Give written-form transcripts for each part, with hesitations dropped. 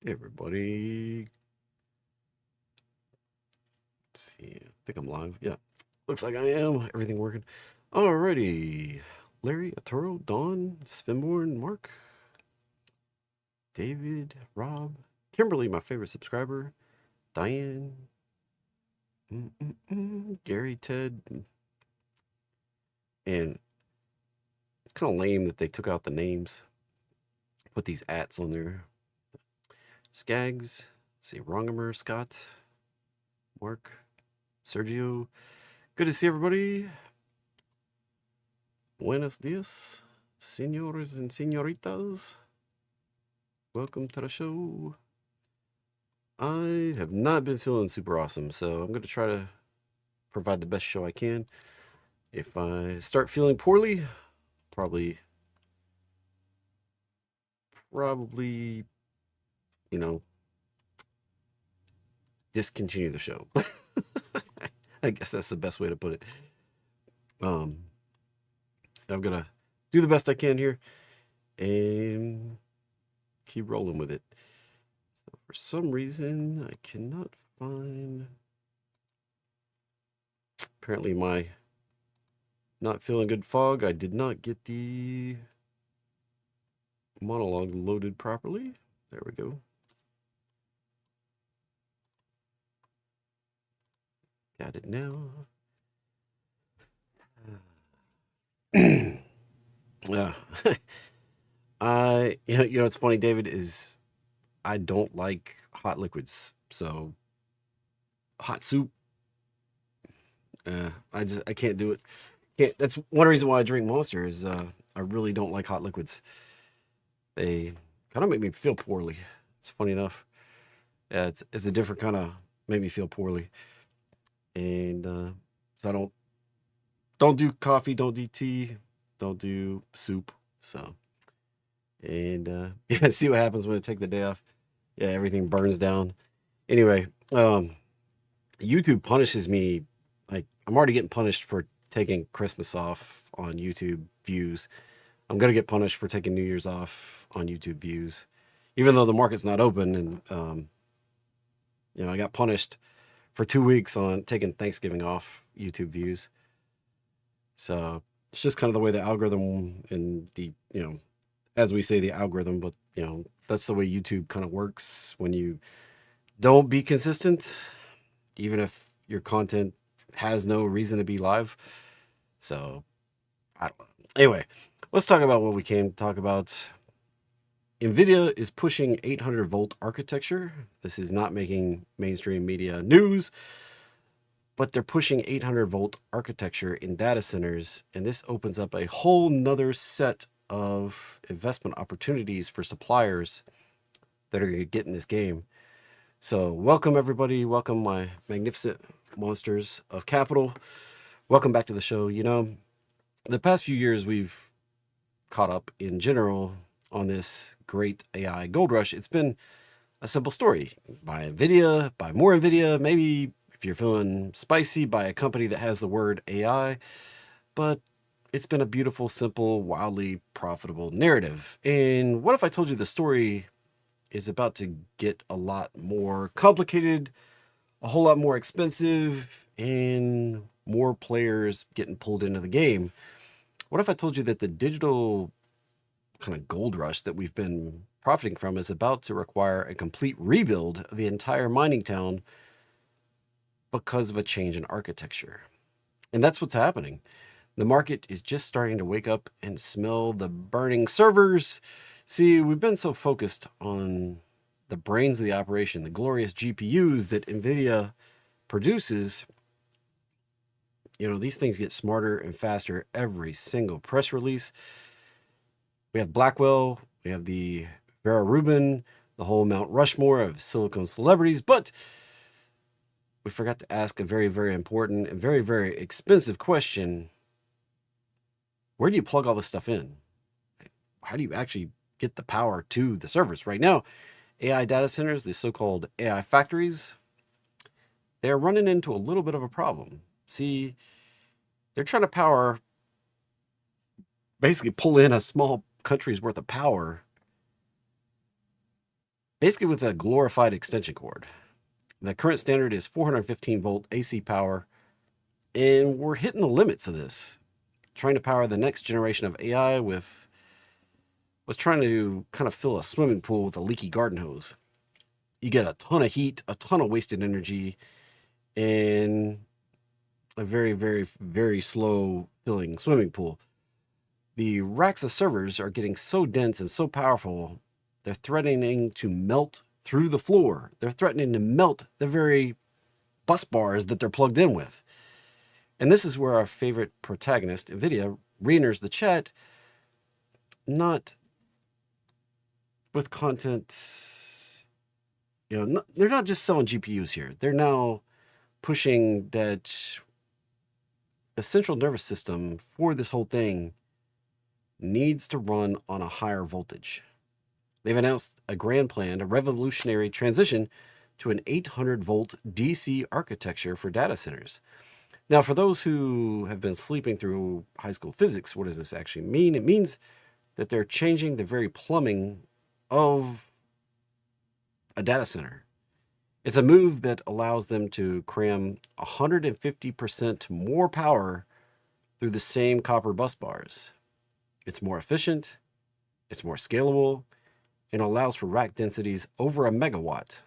Hey everybody. Let's see. I think I'm live. Yeah. Looks like I am. Everything working. Alrighty. Larry, Arturo, Dawn, Svenborn, Mark, David, Rob, Kimberly, my favorite subscriber, Diane, Gary, Ted, and it's kind of lame that they took out the names, put these ats on there. Skaggs, let's see, Rongamer, Scott, Mark, Sergio. Good to see everybody. Buenos dias, senores and senoritas. Welcome to the show. I have not been feeling super awesome, so I'm going to try to provide the best show I can. If I start feeling poorly, probably, you know, discontinue the show. I guess that's the best way to put it. I'm going to do the best I can here and keep rolling with it. So for some reason, I cannot find... Apparently my not feeling good fog, I did not get the monologue loaded properly. There we go. Got it now. Yeah. You know, it's funny, David, is I don't like hot liquids. So hot soup, I can't do it. That's one reason why I drink Monster is I really don't like hot liquids. They kind of make me feel poorly. It's funny enough. Yeah, it's a different kind of make me feel poorly. And so I don't do coffee, don't do tea, don't do soup. So and yeah, see what happens when I take the day off. Yeah, everything burns down. Anyway, YouTube punishes me. Like, I'm already getting punished for taking Christmas off on YouTube views. I'm gonna get punished for taking New Year's off on YouTube views, even though the market's not open. And you know, I got punished for 2 weeks on taking Thanksgiving off YouTube views. So it's just kind of the way the algorithm and the, you know, as we say, the algorithm, but you know, that's the way YouTube kind of works. When you don't be consistent, even if your content has no reason to be live. So I don't know. Anyway, let's talk about what we came to talk about. Nvidia is pushing 800 volt architecture. This is not making mainstream media news, but they're pushing 800 volt architecture in data centers, and this opens up a whole nother set of investment opportunities for suppliers that are going to get in this game. So welcome everybody. Welcome my magnificent monsters of capital. Welcome back to the show. You know, the past few years we've caught up in general on this great AI gold rush. It's been a simple story. Buy Nvidia, buy more Nvidia, maybe if you're feeling spicy, buy a company that has the word AI. But it's been a beautiful, simple, wildly profitable narrative. And what if I told you the story is about to get a lot more complicated, a whole lot more expensive, and more players getting pulled into the game? What if I told you that the digital kind of gold rush that we've been profiting from is about to require a complete rebuild of the entire mining town because of a change in architecture? And that's what's happening. The market is just starting to wake up and smell the burning servers. See, we've been so focused on the brains of the operation, the glorious GPUs that Nvidia produces. You know, these things get smarter and faster every single press release. We have Blackwell, we have the Vera Rubin, the whole Mount Rushmore of silicon celebrities, but we forgot to ask a very, very important and very, very expensive question. Where do you plug all this stuff in? How do you actually get the power to the servers? Right now, AI data centers, the so-called AI factories, they're running into a little bit of a problem. See, they're trying to basically pull in a small country's worth of power basically with a glorified extension cord. The current standard is 415 volt AC power, and we're hitting the limits of this. Trying to power the next generation of AI was trying to kind of fill a swimming pool with a leaky garden hose. You get a ton of heat, a ton of wasted energy, and a very, very, very slow filling swimming pool. The racks of servers are getting so dense and so powerful, they're threatening to melt through the floor. They're threatening to melt the very bus bars that they're plugged in with. And this is where our favorite protagonist, Nvidia, re-enters the chat, not with content. They're not just selling GPUs here. They're now pushing that the central nervous system for this whole thing needs to run on a higher voltage. They've announced a grand plan, a revolutionary transition to an 800 volt DC architecture for data centers. Now, for those who have been sleeping through high school physics, what does this actually mean? It means that they're changing the very plumbing of a data center. It's a move that allows them to cram 150% more power through the same copper bus bars. It's more efficient, it's more scalable, and allows for rack densities over a megawatt.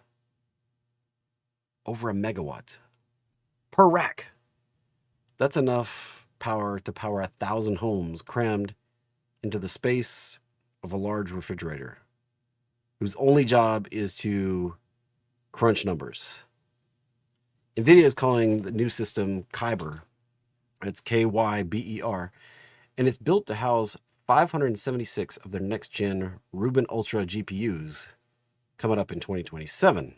Over a megawatt per rack. That's enough power to power 1,000 homes crammed into the space of a large refrigerator, whose only job is to crunch numbers. Nvidia is calling the new system Kyber. It's Kyber, and it's built to house 576 of their next-gen Rubin Ultra GPUs coming up in 2027.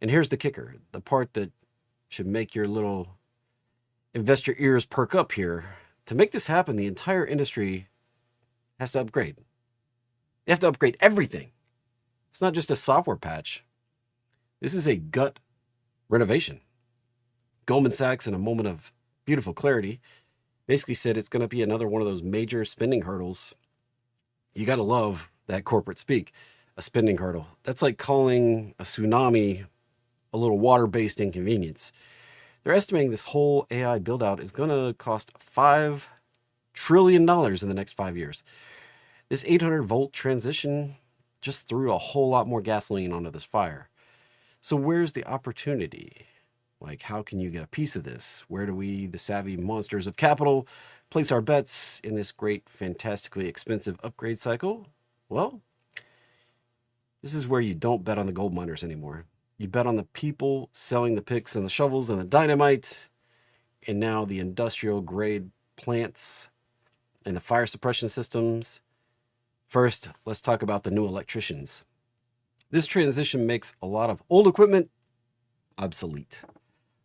And here's the kicker, the part that should make your little investor ears perk up here. To make this happen, the entire industry has to upgrade. They have to upgrade everything. It's not just a software patch. This is a gut renovation. Goldman Sachs, in a moment of beautiful clarity, basically said it's going to be another one of those major spending hurdles. You got to love that corporate speak, a spending hurdle. That's like calling a tsunami a little water-based inconvenience. They're estimating this whole AI build-out is going to cost $5 trillion in the next 5 years. This 800-volt transition just threw a whole lot more gasoline onto this fire. So where's the opportunity? Like, how can you get a piece of this? Where do we, the savvy monsters of capital, place our bets in this great, fantastically expensive upgrade cycle? Well, this is where you don't bet on the gold miners anymore. You bet on the people selling the picks and the shovels and the dynamite, and now the industrial grade plants and the fire suppression systems. First, let's talk about the new electricians. This transition makes a lot of old equipment obsolete.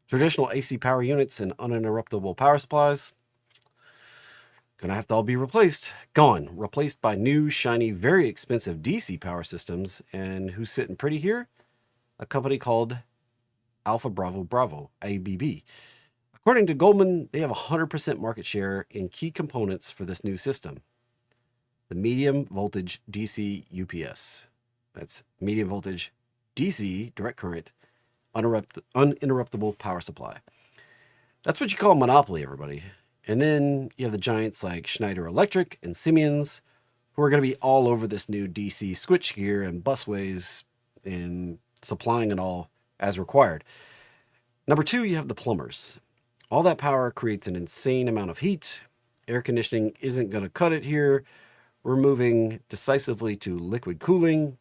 Traditional AC power units and uninterruptible power supplies gonna have to all be replaced. Gone. Replaced by new, shiny, very expensive DC power systems. And who's sitting pretty here? A company called Alpha Bravo Bravo, ABB. According to Goldman, they have 100% market share in key components for this new system. The medium voltage DC UPS. That's medium voltage DC, direct current, uninterruptible power supply. That's what you call a monopoly, everybody. And then you have the giants like Schneider Electric and Siemens, who are going to be all over this new DC switchgear and busways and supplying it all as required. Number two, you have the plumbers. All that power creates an insane amount of heat. Air conditioning isn't going to cut it here. We're moving decisively to liquid cooling.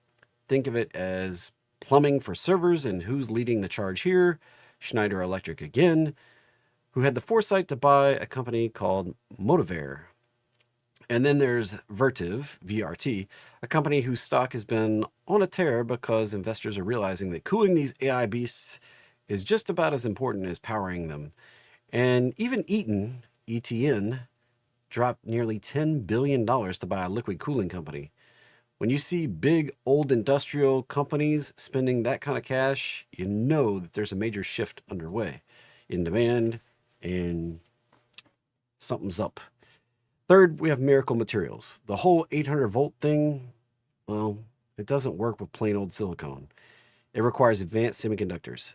Think of it as plumbing for servers, and who's leading the charge here? Schneider Electric again, who had the foresight to buy a company called Motivair. And then there's Vertiv, VRT, a company whose stock has been on a tear because investors are realizing that cooling these AI beasts is just about as important as powering them. And even Eaton, ETN, dropped nearly $10 billion to buy a liquid cooling company. When you see big old industrial companies spending that kind of cash, you know that there's a major shift underway in demand and something's up. Third, we have Miracle Materials. The whole 800 volt thing, well, It doesn't work with plain old silicone. It requires advanced semiconductors,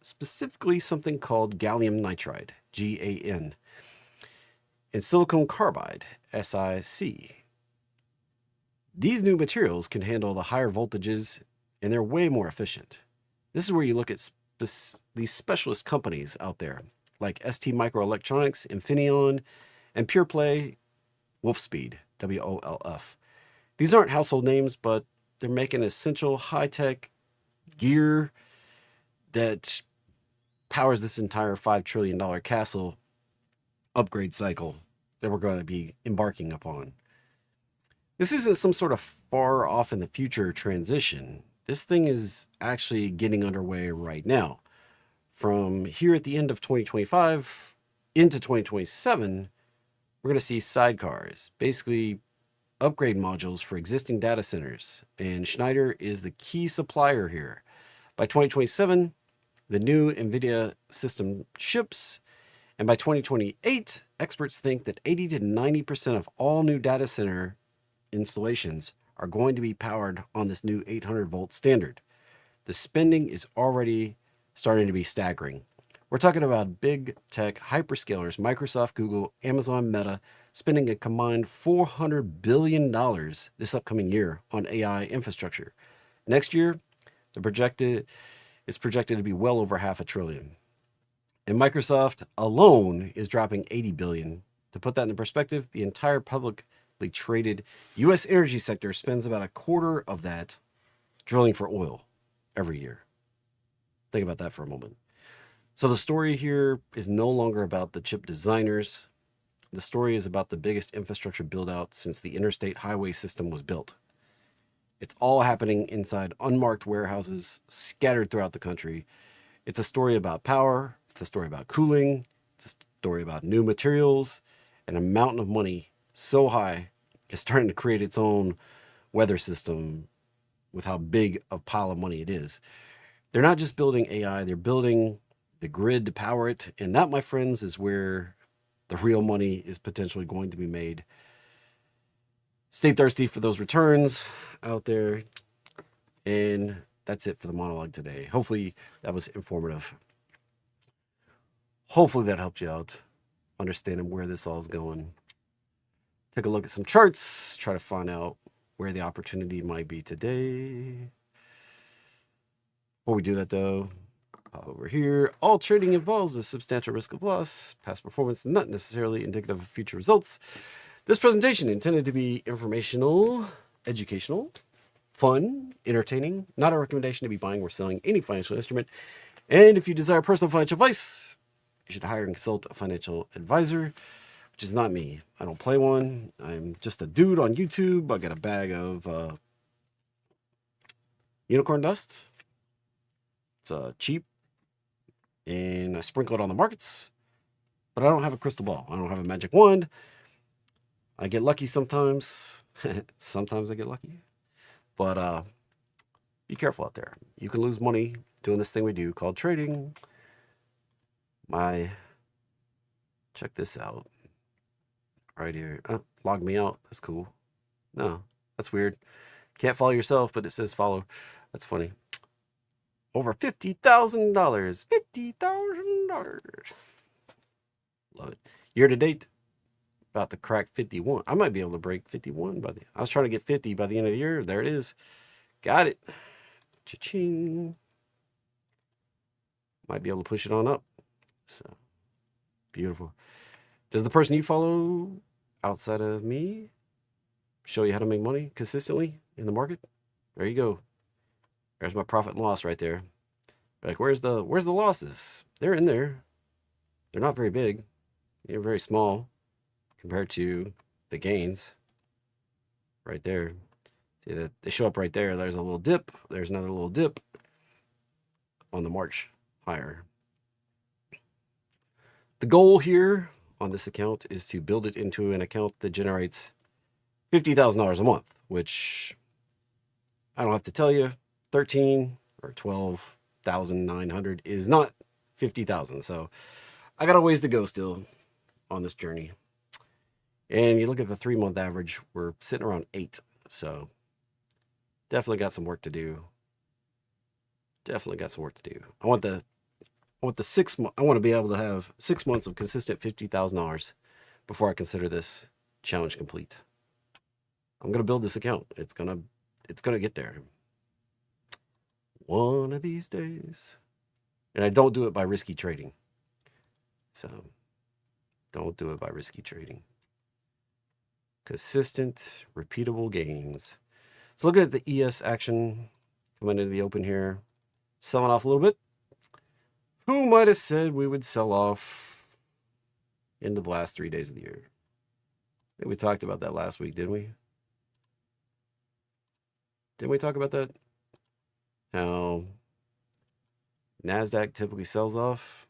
specifically something called gallium nitride, GaN, and silicon carbide, SiC. These new materials can handle the higher voltages, and they're way more efficient. This is where you look at these specialist companies out there, like STMicroelectronics, Infineon, and pure play Wolfspeed, WOLF. These aren't household names, but they're making essential high-tech gear that powers this entire $5 trillion castle upgrade cycle that we're going to be embarking upon. This isn't some sort of far off in the future transition. This thing is actually getting underway right now. From here at the end of 2025 into 2027, we're going to see sidecars, basically upgrade modules for existing data centers, and Schneider is the key supplier here. By 2027, the new Nvidia system ships, and by 2028, experts think that 80 to 90% of all new data center installations are going to be powered on this new 800 volt standard. The spending is already starting to be staggering. We're talking about big tech hyperscalers, Microsoft, Google, Amazon, Meta, spending a combined $400 billion this upcoming year on AI infrastructure. Next year, it's projected to be well over $500 billion. And Microsoft alone is dropping $80 billion. To put that into perspective, the entire publicly traded U.S. energy sector spends about a quarter of that drilling for oil every year. Think about that for a moment. So the story here is no longer about the chip designers. The story is about the biggest infrastructure build out since the interstate highway system was built. It's all happening inside unmarked warehouses scattered throughout the country. It's a story about power. It's a story about cooling. It's a story about new materials, and a mountain of money so high it's starting to create its own weather system with how big a pile of money it is. They're not just building AI, they're building the grid to power it. And that, my friends, is where the real money is potentially going to be made. Stay thirsty for those returns out there. And that's it for the monologue today. Hopefully that was informative. Hopefully that helped you out understanding where this all is going. Take a look at some charts, try to find out where the opportunity might be today. Before we do that, though, over here, all trading involves a substantial risk of loss. Past performance not necessarily indicative of future results. This presentation intended to be informational, educational, fun, entertaining, not a recommendation to be buying or selling any financial instrument. And if you desire personal financial advice, you should hire and consult a financial advisor, which is not me. I don't play one. I'm just a dude on YouTube. I got a bag of unicorn dust. It's cheap, and I sprinkle it on the markets, but I don't have a crystal ball. I don't have a magic wand. I get lucky sometimes. Sometimes I get lucky. But be careful out there. You can lose money doing this thing we do called trading. Check this out. Right here. Log me out. That's cool. No, that's weird. Can't follow yourself, but it says follow. That's funny. Over $50,000. $50,000. Love it. Year to date, about to crack 51. I might be able to break 51 I was trying to get 50 by the end of the year. There it is. Got it. Cha-ching. Might be able to push it on up. So, beautiful. Does the person you follow outside of me show you how to make money consistently in the market? There you go. There's my profit and loss right there. Like, where's the losses? They're in there. They're not very big. They're very small compared to the gains right there. See that they show up right there. There's a little dip. There's another little dip on the March higher. The goal here on this account is to build it into an account that generates $50,000 a month, which I don't have to tell you, 13 or 12,900 is not 50,000. So I got a ways to go still on this journey. And you look at the 3-month average, we're sitting around 8. So Definitely got some work to do. Definitely got some work to do. I want the 6 month. I want to be able to have 6 months of consistent $50,000 before I consider this challenge complete. I'm gonna build this account. It's gonna get there one of these days. And I don't do it by risky trading. So don't do it by risky trading. Consistent, repeatable gains. So looking at the ES action coming into the open here, selling off a little bit. Who might have said we would sell off into the last 3 days of the year? I think we talked about that last week, didn't we? Didn't we talk about that? How NASDAQ typically sells off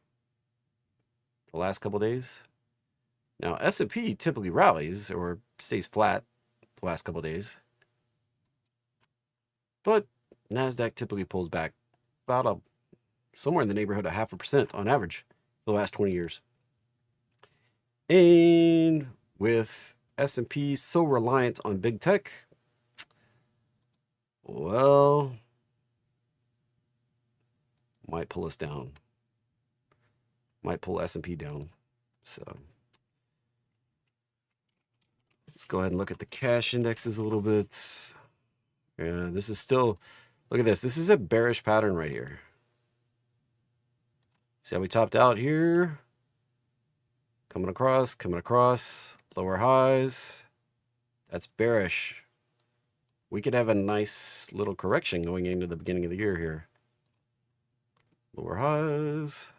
the last couple days. Now, S&P typically rallies or stays flat the last couple days. But NASDAQ typically pulls back about somewhere in the neighborhood of 0.5% on average for the last 20 years. And with S&P so reliant on big tech, well, might pull us down. Might pull S&P down. So let's go ahead and look at the cash indexes a little bit. Yeah, this is still, look at this. This is a bearish pattern right here. See how we topped out here? Coming across, lower highs. That's bearish. We could have a nice little correction going into the beginning of the year here. Lower highs.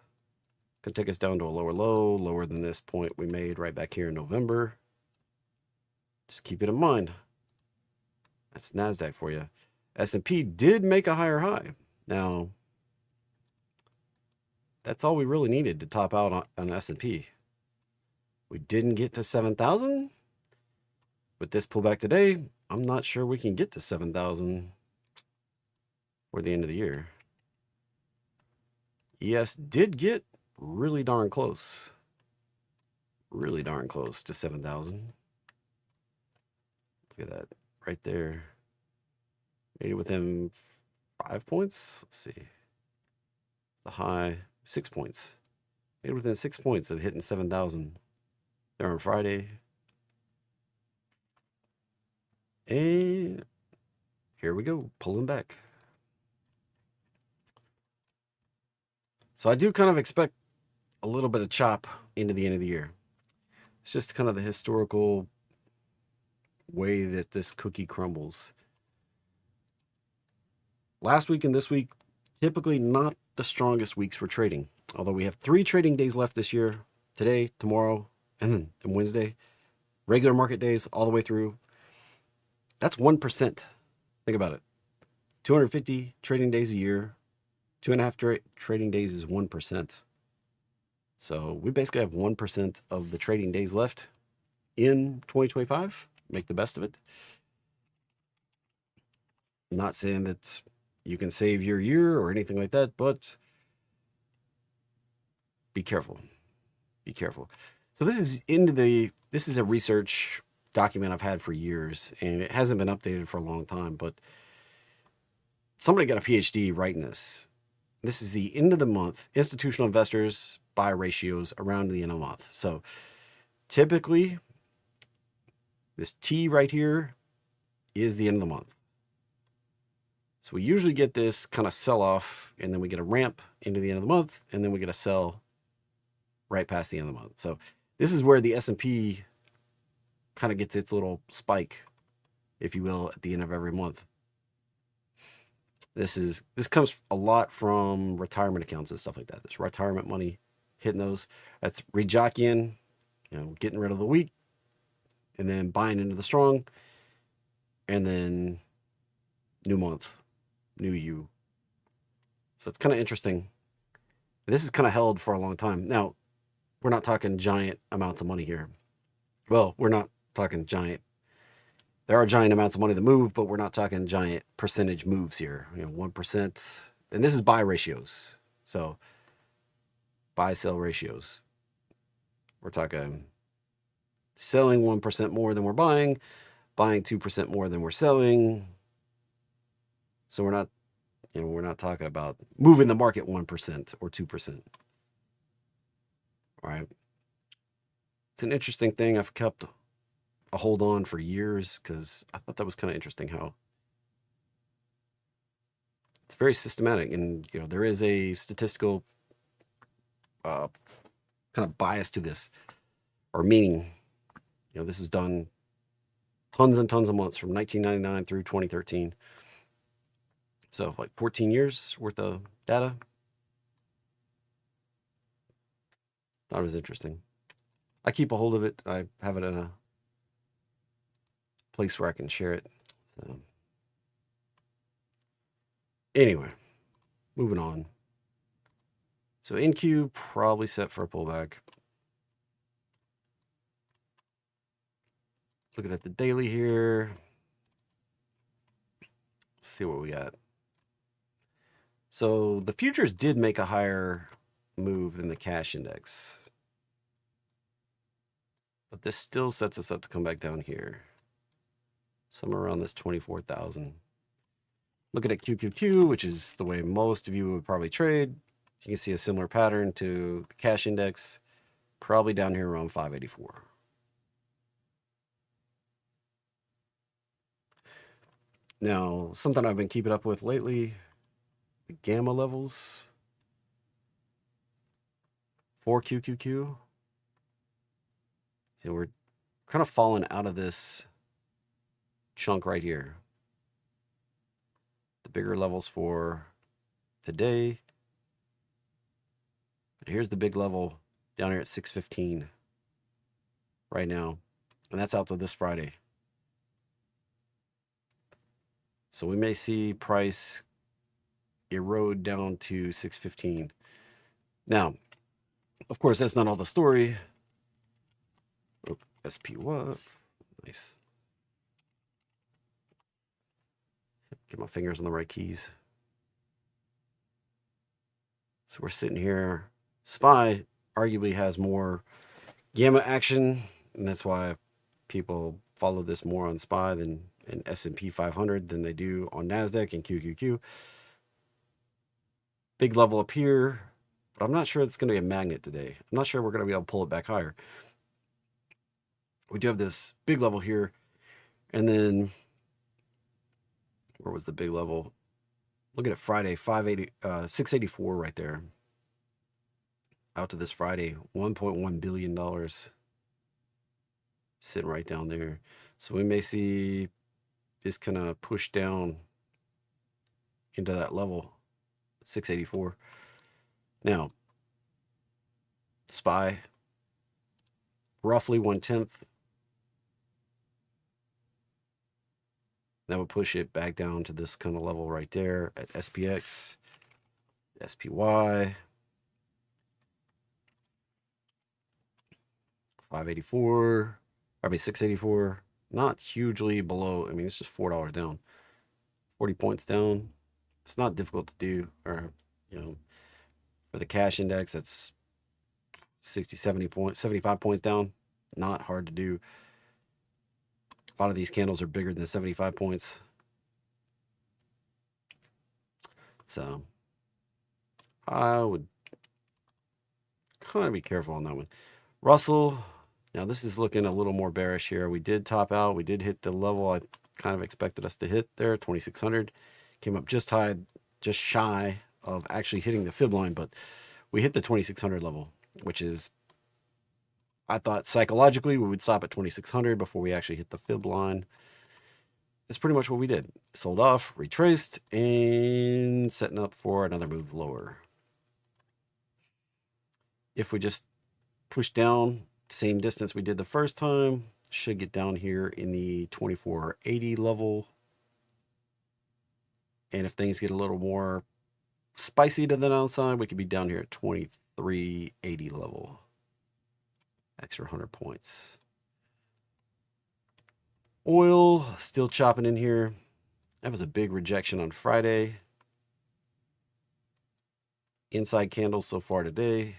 Could take us down to a lower low, lower than this point we made right back here in November. Just keep it in mind. That's NASDAQ for you. S&P did make a higher high. Now, that's all we really needed to top out on S&P. We didn't get to 7,000. With this pullback today, I'm not sure we can get to 7,000 for the end of the year. ES did get really darn close. Really darn close to 7,000. Look at that right there. Made it within 5 points. Let's see. The high, 6 points. Made it within 6 points of hitting 7,000 there on Friday. And here we go, pulling back. So I do kind of expect a little bit of chop into the end of the year. It's just kind of the historical way that this cookie crumbles. Last week and this week, typically not the strongest weeks for trading. Although we have 3 trading days left this year. Today, tomorrow, and then Wednesday. Regular market days all the way through. That's 1%. Think about it. 250 trading days a year. 2.5 trading days is 1%. So we basically have 1% of the trading days left in 2025. Make the best of it. I'm not saying that you can save your year or anything like that, but be careful. Be careful. So this is a research document I've had for years, and it hasn't been updated for a long time, but somebody got a PhD writing this. This is the end of the month. Institutional investors buy ratios around the end of the month. So typically, this T right here is the end of the month. So we usually get this kind of sell off, and then we get a ramp into the end of the month, and then we get a sell right past the end of the month. So this is where the S&P kind of gets its little spike, if you will, at the end of every month. This comes a lot from retirement accounts and stuff like that. There's retirement money hitting those. That's rejockeying, getting rid of the weak, and then buying into the strong, and then new month, new you. So it's kind of interesting. This is kind of held for a long time. Now, we're not talking giant amounts of money here. Well, we're not talking giant. There are giant amounts of money that move, but we're not talking giant percentage moves here. 1%. And this is buy ratios. So buy-sell ratios. We're talking selling 1% more than we're buying 2% more than we're selling, So we're not, we're not talking about moving the market 1% or 2%. All right. It's an interesting thing. I've kept a hold on for years because I thought that was kind of interesting how it's very systematic, and there is a statistical kind of bias to this, or meaning, this was done tons and tons of months from 1999 through 2013. So like 14 years worth of data. Thought it was interesting. I keep a hold of it. I have it in a place where I can share it. So anyway, moving on. So NQ probably set for a pullback. Looking at the daily here. Let's see what we got. So the futures did make a higher move than the cash index, but this still sets us up to come back down here, somewhere around this 24,000. Looking at QQQ, which is the way most of you would probably trade, you can see a similar pattern to the cash index, probably down here around 584. Now, something I've been keeping up with lately, the gamma levels for QQQ. We're kind of falling out of this chunk right here. The bigger levels for today. But here's the big level down here at 615 right now. And that's out to this Friday. So we may see price erode down to 615. Now, of course, that's not all the story. Oh, SPY. Nice. Get my fingers on the right keys. So we're sitting here. SPY arguably has more gamma action, and that's why people follow this more on SPY than in S&P 500 than they do on NASDAQ and QQQ. Big level up here, but I'm not sure it's going to be a magnet today. I'm not sure we're going to be able to pull it back higher. We do have this big level here, and then where was the big level? Looking at Friday, 684 right there. Out to this Friday, $1.1 billion sitting right down there. So we may see this kind of push down into that level, 684. Now, SPY, roughly 1/10. That would push it back down to this kind of level right there at SPX, SPY, 584, 684, not hugely below. I mean, it's just $4 down, 40 points down. It's not difficult to do, or, for the cash index, that's 60, 70 points, 75 points down. Not hard to do. A lot of these candles are bigger than 75 points. So I would kind of be careful on that one. Russell, now this is looking a little more bearish here. We did top out. We did hit the level I kind of expected us to hit there, 2,600. Came up just high, just shy of actually hitting the fib line, but we hit the 2,600 level, which is, I thought psychologically we would stop at 2,600 before we actually hit the fib line. It's pretty much what we did. Sold off, retraced, and setting up for another move lower. If we just push down, same distance we did the first time, should get down here in the 2480 level. And if things get a little more spicy to the downside, we could be down here at 2380 level. Extra 100 points. Oil still chopping in here. That was a big rejection on Friday. Inside candle so far today.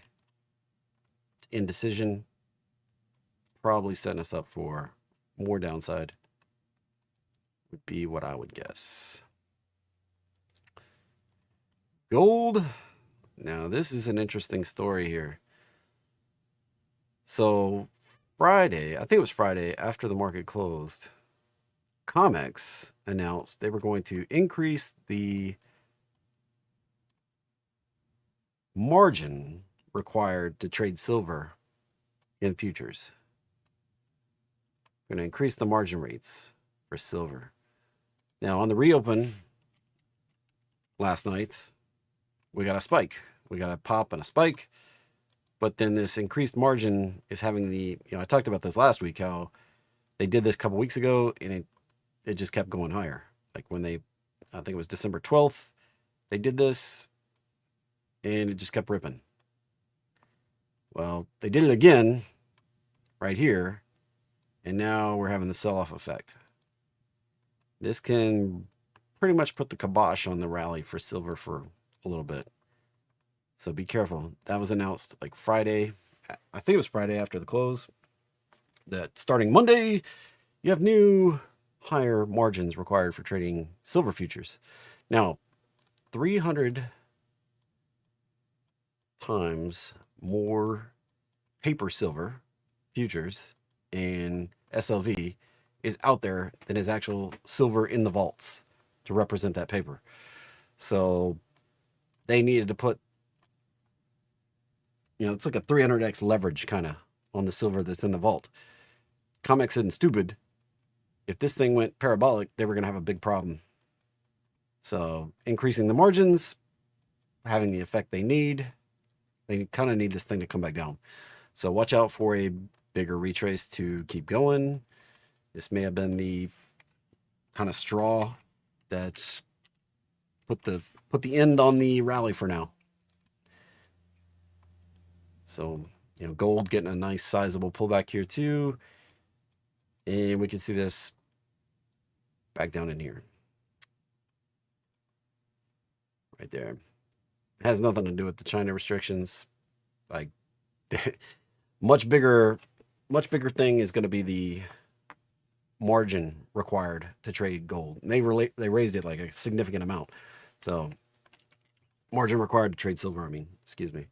Indecision. Probably setting us up for more downside. Would be what I would guess. Gold. Now, this is an interesting story here. So, Friday, I think it was Friday after the market closed, COMEX announced they were going to increase the margin required to trade silver in futures. Going to increase the margin rates for silver. Now, on the reopen last night, we got a spike. We got a pop and a spike. But then this increased margin is having the, I talked about this last week, how they did this a couple weeks ago and it just kept going higher. Like when I think it was December 12th, they did this and it just kept ripping. Well, they did it again right here. And now we're having the sell-off effect. This can pretty much put the kibosh on the rally for silver for a little bit. So be careful. That was announced like Friday. I think it was Friday after the close. That starting Monday, you have new higher margins required for trading silver futures. Now, 300 times more paper silver futures and SLV is out there than is actual silver in the vaults to represent that paper. So they needed to put, it's like a 300x leverage kind of on the silver that's in the vault. COMEX isn't stupid. If this thing went parabolic, they were going to have a big problem. So increasing the margins, having the effect they need, they kind of need this thing to come back down. So watch out for a bigger retrace to keep going. This may have been the kind of straw that's put the end on the rally for now. So, gold getting a nice sizable pullback here too. And we can see this back down in here. Right there. It has nothing to do with the China restrictions. Like much bigger thing is going to be the margin required to trade gold. And they raised it like a significant amount. So margin required to trade silver, excuse me.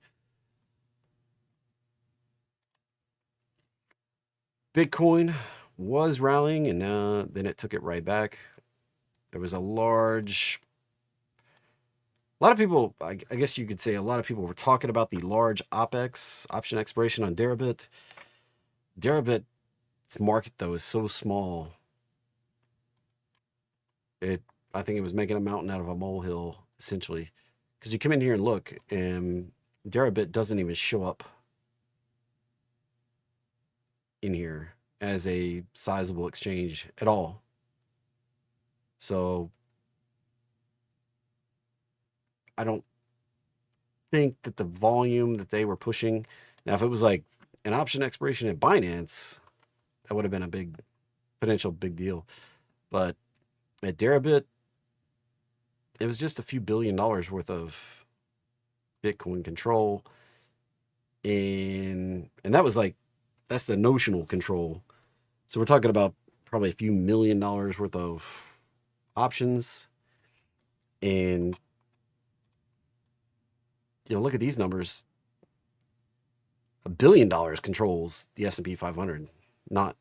Bitcoin was rallying and then it took it right back. There was a lot of people, I guess you could say a lot of people were talking about the large OPEX, option expiration on Deribit. Deribit's market, though, is so small. I think it was making a mountain out of a molehill, essentially. Because you come in here and look, and Deribit doesn't even show up in here as a sizable exchange at all. So I don't think that the volume that they were pushing. Now, if it was like an option expiration at Binance, that would have been a potential big deal. But at Deribit, it was just a few $1 billion worth of Bitcoin control. And that was that's the notional control. So we're talking about probably a few $1 million worth of options. And look at these numbers. $1 billion controls the S&P 500, not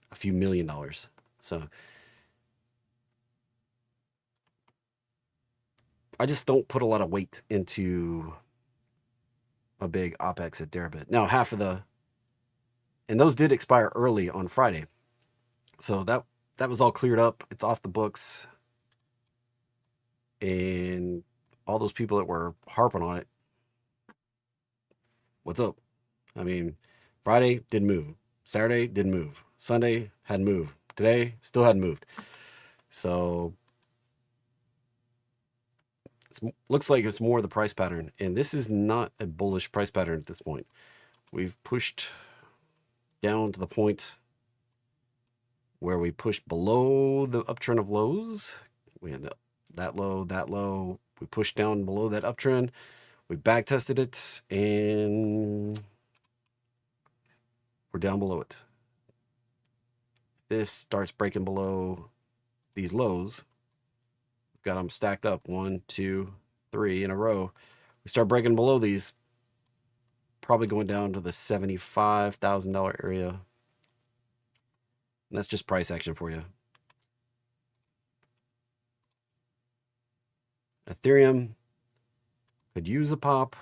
a few $1 million. So I just don't put a lot of weight into a big OPEX at Deribit. Now, and those did expire early on Friday. So that was all cleared up. It's off the books. And all those people that were harping on it, what's up? Friday didn't move. Saturday didn't move. Sunday hadn't moved. Today still hadn't moved. So looks like it's more the price pattern. And this is not a bullish price pattern at this point. We've pushed down to the point where we pushed below the uptrend of lows. We had that low. We pushed down below that uptrend. We back tested it and we're down below it. This starts breaking below these lows. We've got them stacked up 1, 2, 3 in a row. We start breaking below these, probably going down to the $75,000 area. And that's just price action for you. Ethereum could use a pop.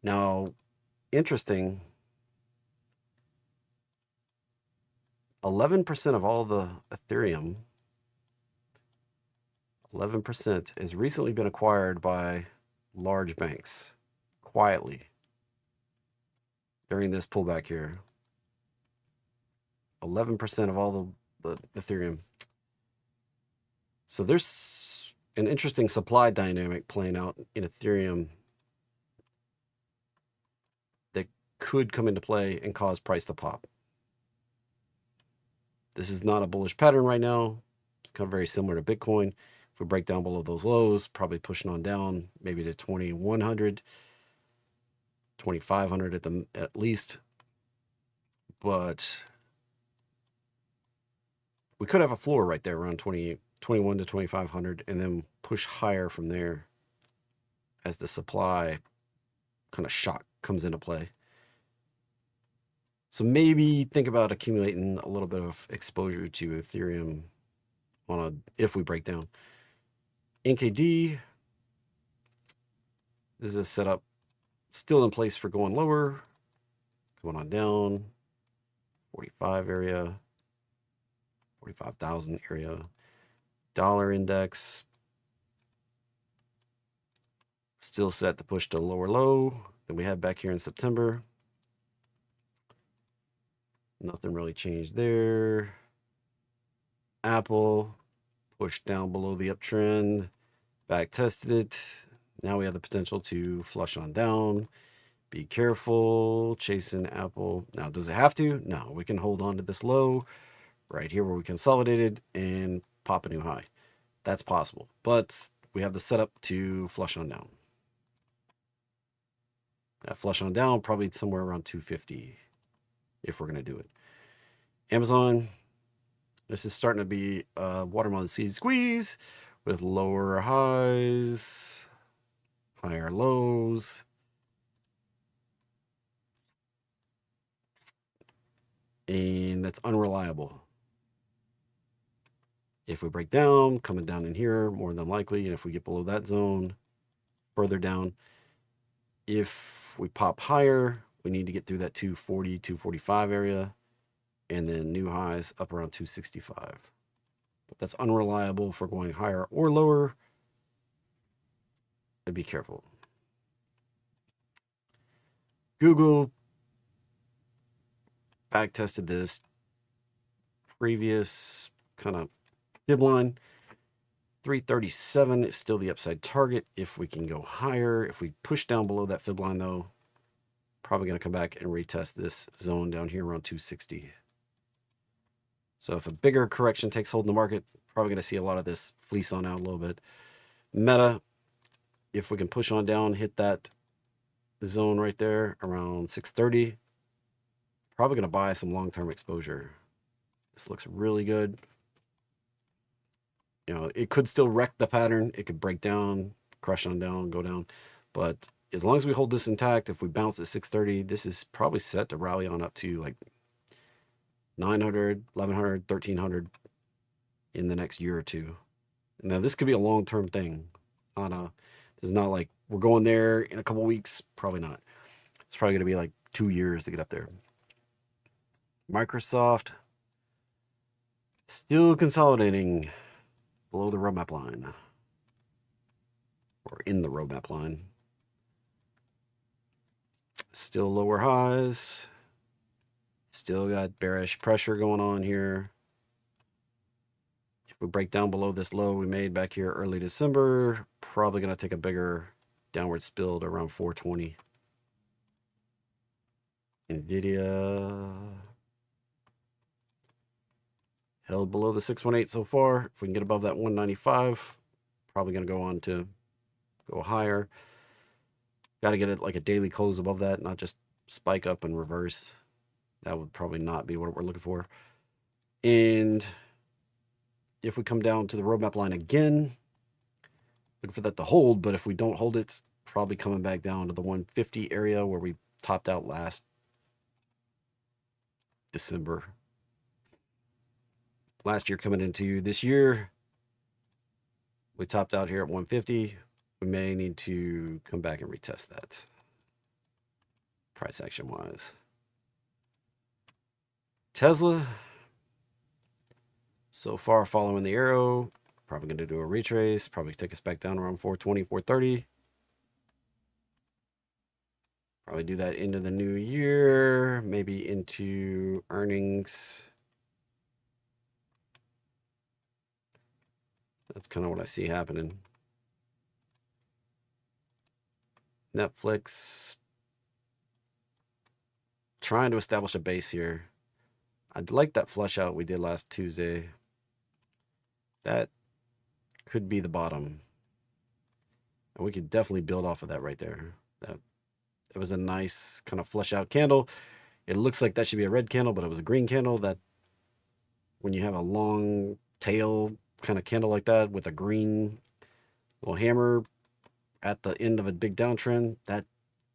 Now, interesting, 11% of all the Ethereum, 11% has recently been acquired by large banks quietly during this pullback here. 11% of all the Ethereum. So there's an interesting supply dynamic playing out in Ethereum that could come into play and cause price to pop. This is not a bullish pattern right now. It's kind of very similar to Bitcoin. If we break down below those lows, probably pushing on down maybe to 2,100, 2,500 at least. But we could have a floor right there around 21 to 2,500 and then push higher from there as the supply kind of shock comes into play. So maybe think about accumulating a little bit of exposure to Ethereum if we break down. NKD, this is a setup still in place for going lower, coming on down, 45 area, 45,000 area. Dollar index still set to push to a lower low than we had back here in September. Nothing really changed there. Apple pushed down below the uptrend, back tested it. Now we have the potential to flush on down. Be careful chasing Apple. Now, does it have to? No, we can hold on to this low right here where we consolidated and pop a new high. That's possible, but we have the setup to flush on down. That flush on down, probably somewhere around 250 if we're going to do it. Amazon, this is starting to be a watermelon seed squeeze with lower highs, higher lows. And that's unreliable. If we break down, coming down in here, more than likely, and if we get below that zone, further down, if we pop higher, we need to get through that 240, 245 area, and then new highs up around 265. But that's unreliable for going higher or lower. And be careful. Google back tested this previous kind of fib line. 337 is still the upside target if we can go higher. If we push down below that fib line, though, probably going to come back and retest this zone down here around 260. So if a bigger correction takes hold in the market, probably going to see a lot of this fleece on out a little bit. Meta, if we can push on down, hit that zone right there around 630, probably going to buy some long-term exposure. This looks really good. You know, it could still wreck the pattern. It could break down, crush on down, go down. But as long as we hold this intact, if we bounce at 630, this is probably set to rally on up to like 900, 1100, 1300 in the next year or two. Now, this could be a long-term thing. This is not like we're going there in a couple weeks. Probably not. It's probably going to be like 2 years to get up there. Microsoft still consolidating below the roadmap line, or in the roadmap line. Still lower highs. Still got bearish pressure going on here. If we break down below this low we made back here early December, probably going to take a bigger downward spill to around 420. Nvidia held below the 618 so far. If we can get above that 195, probably going to go on to go higher. Got to get it like a daily close above that, not just spike up and reverse. That would probably not be what we're looking for. And if we come down to the roadmap line again, looking for that to hold, but if we don't hold it, probably coming back down to the 150 area where we topped out last December. Last year coming into this year, we topped out here at 150. We may need to come back and retest that price action wise. Tesla, so far following the arrow, probably going to do a retrace, probably take us back down around 420, 430. Probably do that into the new year, maybe into earnings. That's kind of what I see happening. Netflix, trying to establish a base here. I'd like that flush out we did last Tuesday. That could be the bottom. And we could definitely build off of that right there. It was a nice kind of flush out candle. It looks like that should be a red candle, but it was a green candle. That when you have a long tail kind of candle like that with a green little hammer at the end of a big downtrend, that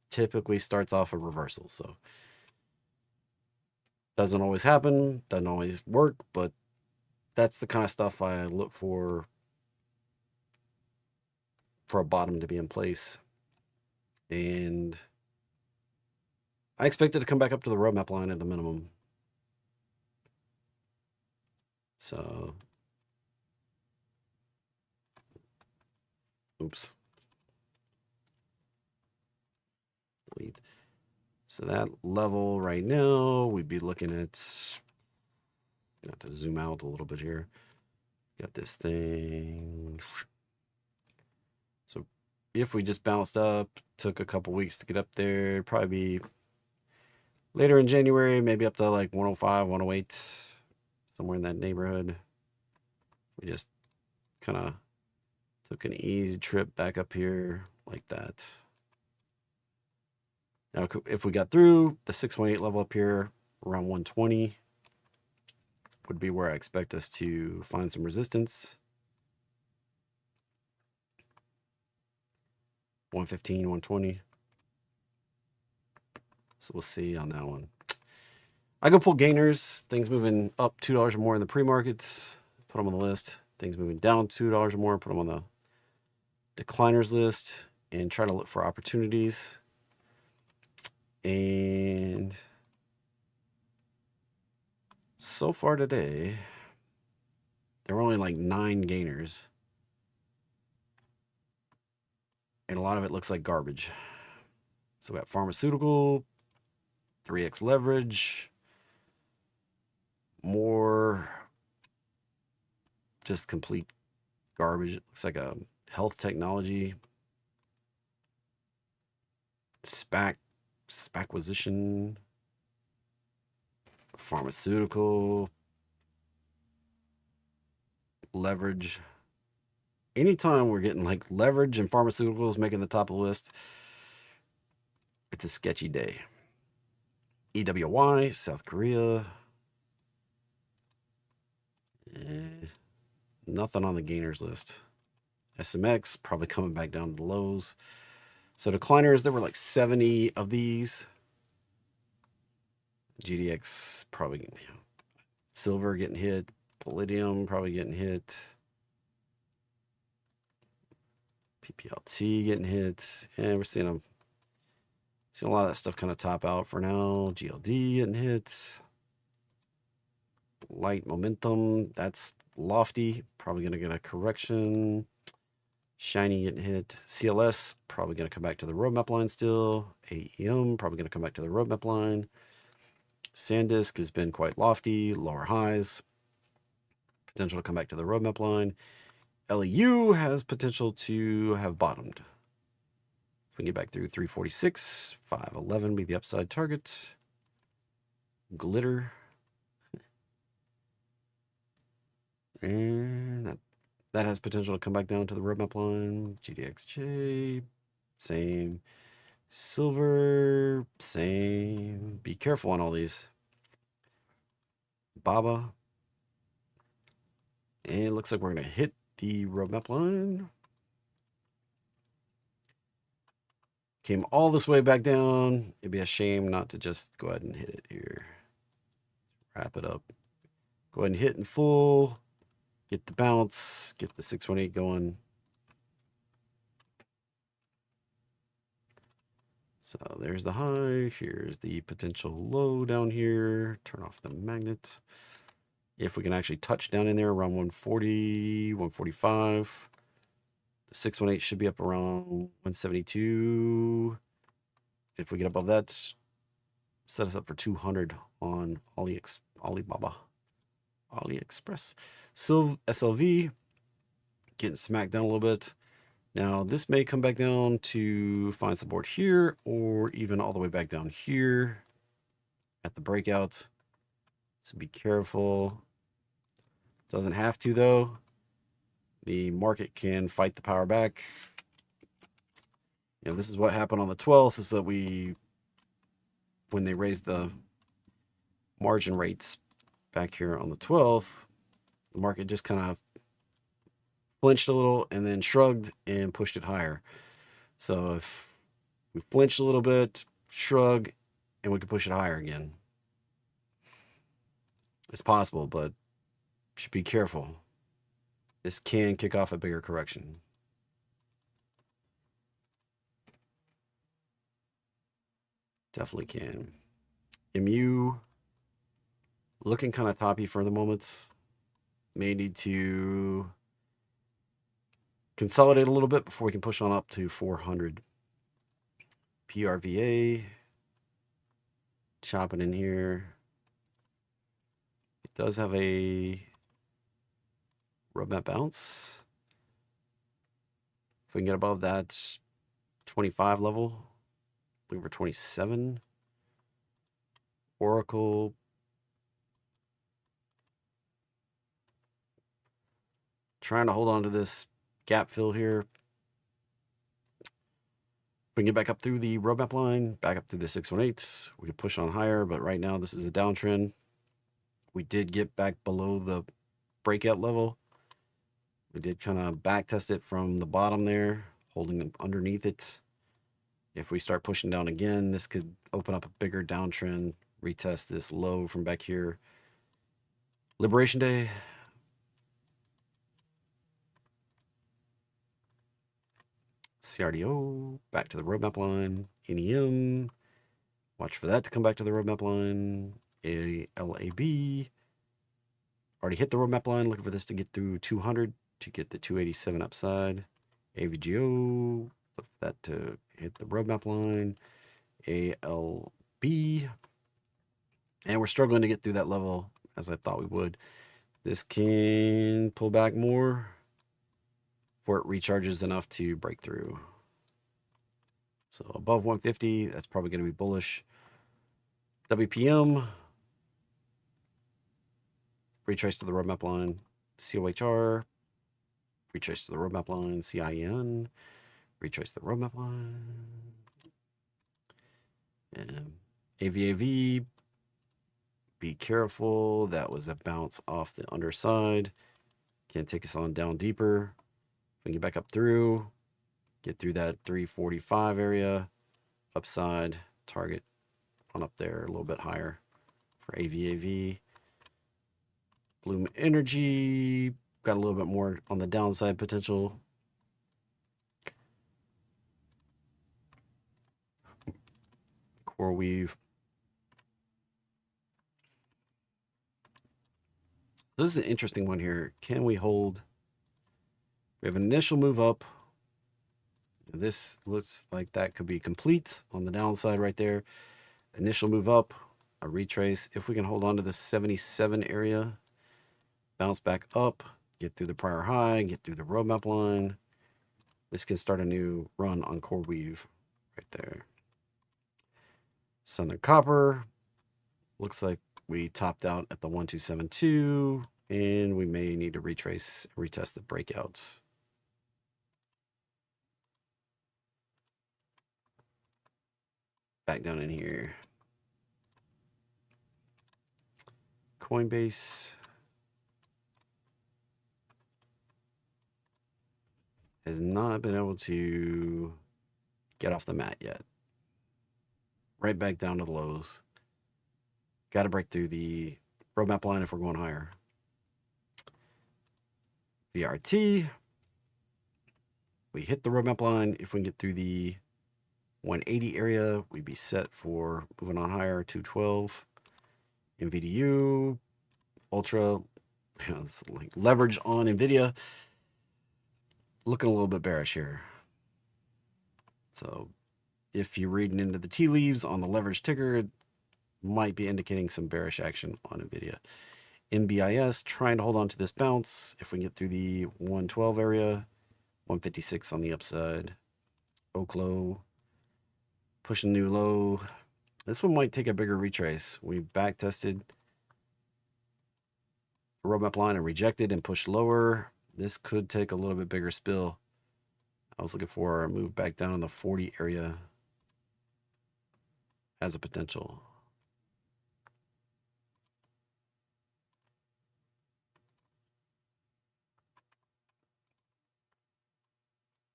typically starts off a reversal. So doesn't always happen, doesn't always work, but that's the kind of stuff I look for a bottom to be in place. And I expect it to come back up to the roadmap line at the minimum. So, oops. Delete. So that level right now, we'd be looking at, got to zoom out a little bit here. Got this thing. So if we just bounced up, took a couple weeks to get up there, it'd probably be later in January, maybe up to like 105, 108, somewhere in that neighborhood. We just kind of took an easy trip back up here like that. Now, if we got through the 618 level up here around 120, would be where I expect us to find some resistance. 115, 120. So we'll see on that one. I go pull gainers, things moving up $2 or more in the pre-markets, put them on the list. Things moving down $2 or more, put them on the decliners list, and try to look for opportunities. And so far today, there were only like 9 gainers. And a lot of it looks like garbage. So we got pharmaceutical, 3x leverage, more just complete garbage. It looks like a health technology, SPACquisition, pharmaceutical, leverage. Anytime we're getting like leverage and pharmaceuticals making the top of the list, it's a sketchy day. EWY, South Korea. Nothing on the gainers list. SMX probably coming back down to the lows. So decliners, there were like 70 of these. GDX probably, silver getting hit. Palladium probably getting hit. PPLT getting hit. And we're seeing a lot of that stuff kind of top out for now. GLD getting hit. Light momentum, that's lofty. Probably going to get a correction. Shiny getting hit. CLS probably going to come back to the roadmap line still. AEM probably going to come back to the roadmap line. SanDisk has been quite lofty. Lower highs. Potential to come back to the roadmap line. LEU has potential to have bottomed. If we get back through 346, 511 be the upside target. Glitter. And that has potential to come back down to the roadmap line. GDXJ, same. Silver, same. Be careful on all these. Baba. And it looks like we're going to hit the roadmap line. came all this way back down. It'd be a shame not to just go ahead and hit it here. Wrap it up. Go ahead and hit in full. Get the bounce. Get the 618 going. So there's the high. Here's the potential low down here. Turn off the magnet. If we can actually touch down in there around 140, 145. The 618 should be up around 172. If we get above that, set us up for 200 on AliExpress. SLV getting smacked down a little bit. Now this may come back down to find support here, or even all the way back down here at the breakout. So be careful. Doesn't have to though. The market can fight the power back. You know, this is what happened on the 12th, is that when they raised the margin rates back here on the 12th, the market just kind of flinched a little and then shrugged and pushed it higher. So if we flinch a little bit, shrug, and we can push it higher again. It's possible, but should be careful. This can kick off a bigger correction. Definitely can. MU looking kind of toppy for the moment. May need to consolidate a little bit before we can push on up to 400. PRVA chopping in here. It does have a roadmap bounce. If we can get above that 25 level, looking for 27. Oracle. Trying to hold on to this gap fill here. We can get back up through the roadmap line, back up through the 618. We can push on higher, but right now this is a downtrend. We did get back below the breakout level. We did kind of back test it from the bottom there, holding underneath it. If we start pushing down again, this could open up a bigger downtrend, retest this low from back here. Liberation Day. CRDO, back to the roadmap line. NEM, watch for that to come back to the roadmap line. LAB, already hit the roadmap line, looking for this to get through 200 to get the 287 upside. AVGO, look for that to hit the roadmap line. ALB, and we're struggling to get through that level as I thought we would. This can pull back more before it recharges enough to break through. So above 150, that's probably going to be bullish. WPM, retrace to the roadmap line. COHR, retrace to the roadmap line. CIN, retrace to the roadmap line. And AVAV, be careful. That was a bounce off the underside. Can't take us on down deeper. We can get back up through, get through that 345 area, upside, target on up there a little bit higher for AVAV. Bloom Energy, got a little bit more on the downside potential. Core Weave. This is an interesting one here. Can we hold? We have an initial move up. This looks like that could be complete on the downside right there. Initial move up, a retrace. If we can hold on to the 77 area, bounce back up, get through the prior high, get through the roadmap line. This can start a new run on Core Weave right there. Southern Copper, looks like we topped out at the 1272, and we may need to retrace, retest the breakouts. Back down in here. Coinbase has not been able to get off the mat yet. Right back down to the lows. Got to break through the roadmap line if we're going higher. VRT. We hit the roadmap line. If we can get through the 180 area, we'd be set for moving on higher. 212. NVDU. Ultra. Like leverage on Nvidia. Looking a little bit bearish here. So if you're reading into the tea leaves on the leverage ticker, it might be indicating some bearish action on Nvidia. NBIS trying to hold on to this bounce. If we can get through the 112 area, 156 on the upside. Oak low, pushing new low. This one might take a bigger retrace. We back tested the roadmap line and rejected and pushed lower. This could take a little bit bigger spill. I was looking for a move back down in the 40 area as a potential.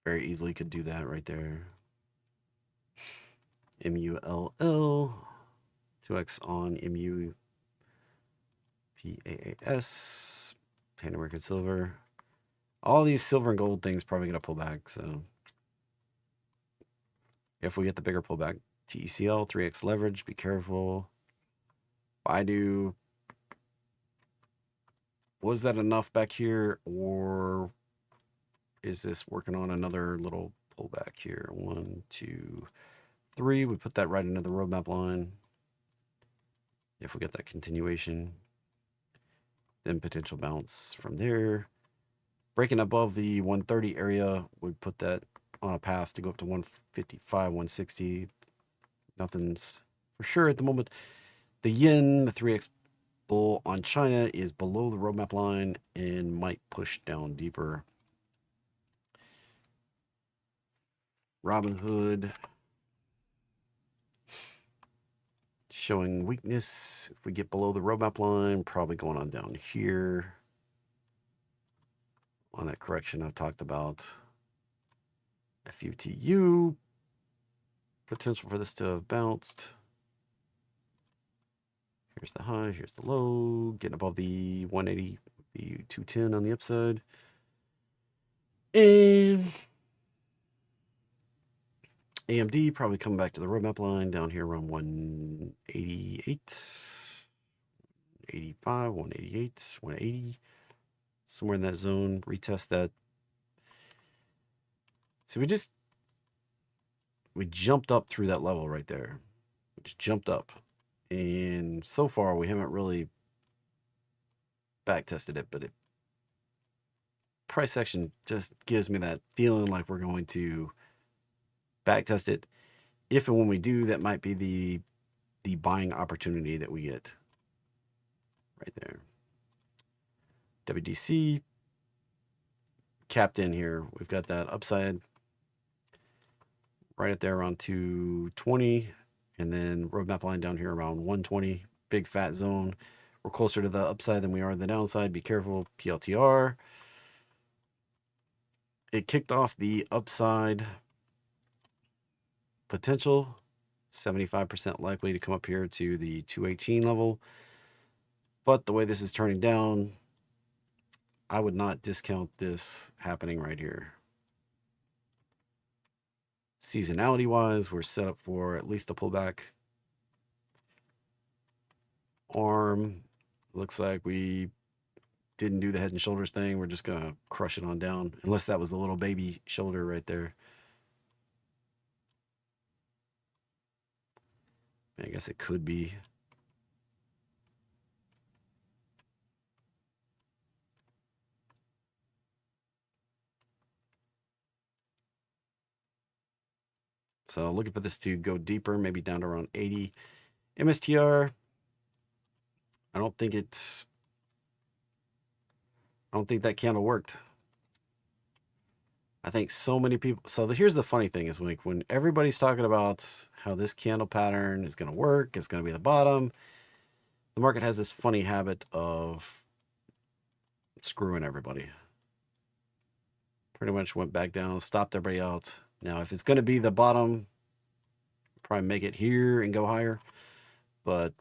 Very easily could do that right there. MULL, 2x on MUPAAS, Pan American Silver. All these silver and gold things probably going to pull back. So if we get the bigger pullback, TECL, 3x leverage, be careful. Baidu, was that enough back here, or is this working on another little pullback here? 1, 2, 3. We put that right into the roadmap line. If we get that continuation, then potential bounce from there. Breaking above the 130 area, we put that on a path to go up to 155, 160. Nothing's for sure at the moment. The yen, the 3x bull on China, is below the roadmap line and might push down deeper. Robinhood showing weakness. If we get below the roadmap line, probably going on down here on that correction I've talked about. FUTU, potential for this to have bounced. Here's the high, here's the low. Getting above the 180, the 210 on the upside. And AMD probably coming back to the roadmap line down here around 188, 85, 188, 180. Somewhere in that zone. Retest that. So we jumped up through that level right there. We just jumped up. And so far we haven't really back tested it, but price action just gives me that feeling like we're going to back test it. If and when we do, that might be the buying opportunity that we get right there. WDC capped in here. We've got that upside right up there around 220, and then roadmap line down here around 120. Big fat zone. We're closer to the upside than we are the downside. Be careful. PLTR. It kicked off the upside potential. 75% likely to come up here to the 218 level. But the way this is turning down, I would not discount this happening right here. Seasonality wise, we're set up for at least a pullback. Arm, looks like we didn't do the head and shoulders thing. We're just gonna crush it on down, unless that was the little baby shoulder right there. I guess it could be. So looking for this to go deeper, maybe down to around 80. MSTR, I don't think that candle worked. I think so many people. So here's the funny thing is when everybody's talking about how this candle pattern is going to work, it's going to be the bottom, the market has this funny habit of screwing everybody. Pretty much went back down, stopped everybody out. Now, if it's going to be the bottom, probably make it here and go higher. But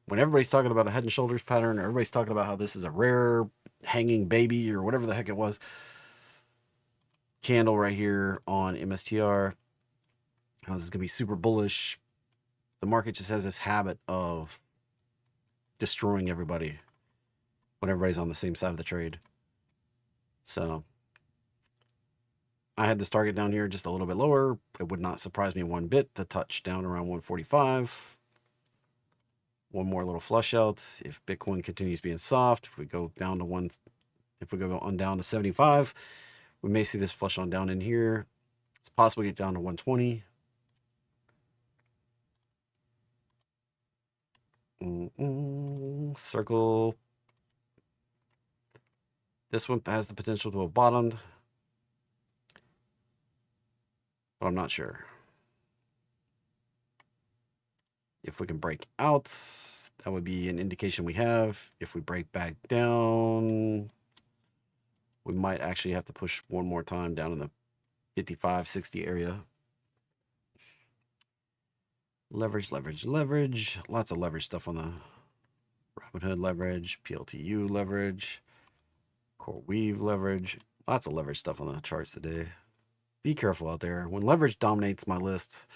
when everybody's talking about a head and shoulders pattern, or everybody's talking about how this is a rare hanging baby or whatever the heck it was, candle right here on MSTR, how this is going to be super bullish. The market just has this habit of destroying everybody when everybody's on the same side of the trade. So I had this target down here just a little bit lower. It would not surprise me one bit to touch down around 145. One more little flush out. If Bitcoin continues being soft, if we go down to if we go on down to 75, we may see this flush on down in here. It's possible to get down to 120. Circle. This one has the potential to have bottomed, but I'm not sure. If we can break out, that would be an indication we have. If we break back down, we might actually have to push one more time down in the 55, 60 area. Leverage, leverage, leverage. Lots of leverage stuff on the Robinhood leverage, PLTU leverage, Core Weave leverage. Lots of leverage stuff on the charts today. Be careful out there. When leverage dominates my lists,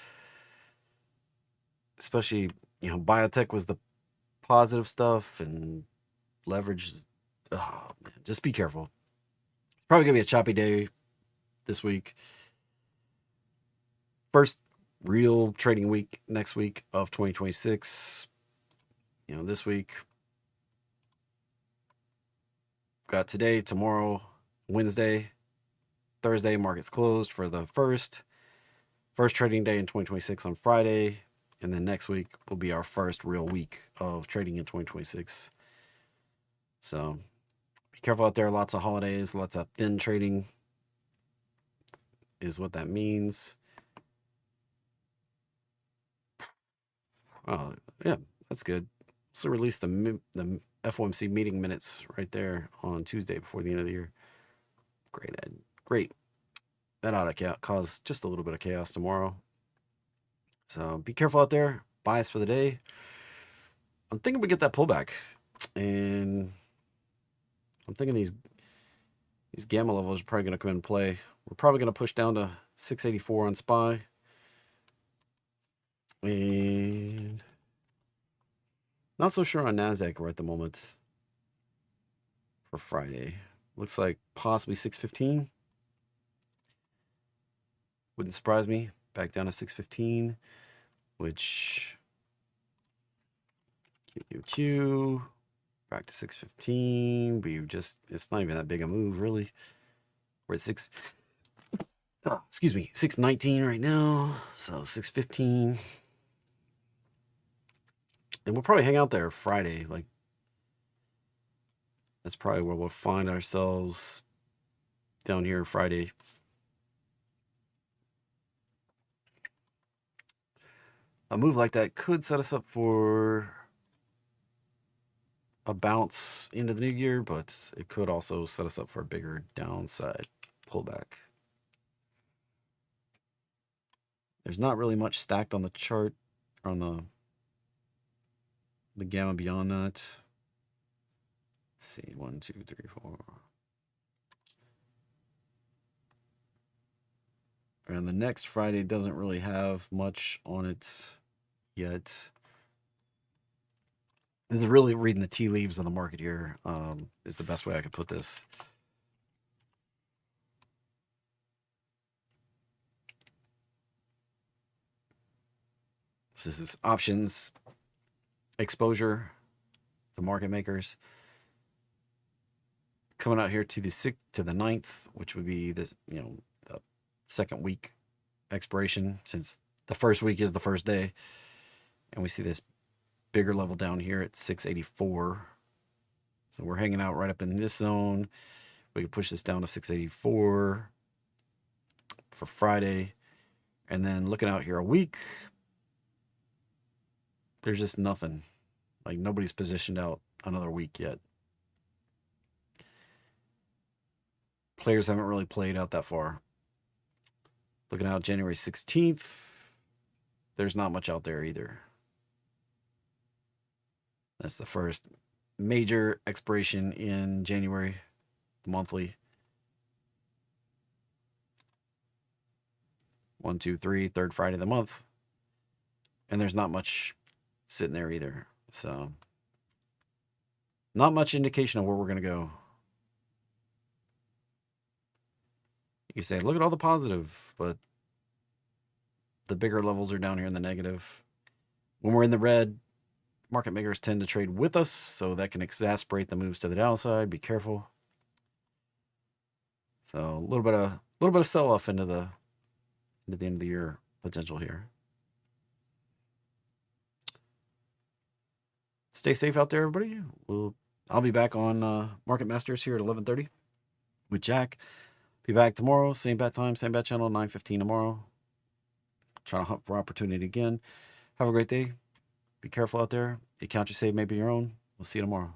especially, you know, biotech was the positive stuff, and leverage is, oh man, just be careful. It's probably gonna be a choppy day this week. First real trading week next week of 2026. You know, this week got today, tomorrow, Wednesday, Thursday, markets closed for the first trading day in 2026 on Friday. And then next week will be our first real week of trading in 2026. So be careful out there. Lots of holidays, lots of thin trading is what that means. Oh, yeah, that's good. So release the FOMC meeting minutes right there on Tuesday before the end of the year. Great, Ed. Great. That ought to cause just a little bit of chaos tomorrow. So be careful out there. Bias for the day. I'm thinking we get that pullback, and I'm thinking these gamma levels are probably going to come in play. We're probably going to push down to 684 on SPY, and not so sure on NASDAQ right at the moment for Friday. Looks like possibly 615. Wouldn't surprise me. Back down to 615, which QQQ back to 615. It's not even that big a move, really. We're at 619 right now. So 615. And we'll probably hang out there Friday. Like, that's probably where we'll find ourselves down here Friday. A move like that could set us up for a bounce into the new year, but it could also set us up for a bigger downside pullback. There's not really much stacked on the chart, on the gamma beyond that. Let's see, 1, 2, 3, 4. And the next Friday doesn't really have much on it yet. This is really reading the tea leaves of the market here, is the best way I could put this. This is options exposure to market makers. Coming out here to the 9th, which would be this, the second week expiration, since the first week is the first day. And we see this bigger level down here at 684. So we're hanging out right up in this zone. We can push this down to 684 for Friday. And then looking out here a week, there's just nothing. Like, nobody's positioned out another week yet. Players haven't really played out that far. Looking out January 16th, there's not much out there either. That's the first major expiration in January, monthly. 1, 2, 3, third Friday of the month. And there's not much sitting there either. So, not much indication of where we're going to go. You say, look at all the positive, but the bigger levels are down here in the negative. When we're in the red, market makers tend to trade with us, so that can exacerbate the moves to the downside. Be careful. So a little bit of sell-off into the end of the year potential here. Stay safe out there, everybody. I'll be back on Market Masters here at 11:30 with Jack. Be back tomorrow, same bat time, same bat channel, 9:15 tomorrow. Trying to hunt for opportunity again. Have a great day. Be careful out there. The account you save may be your own. We'll see you tomorrow.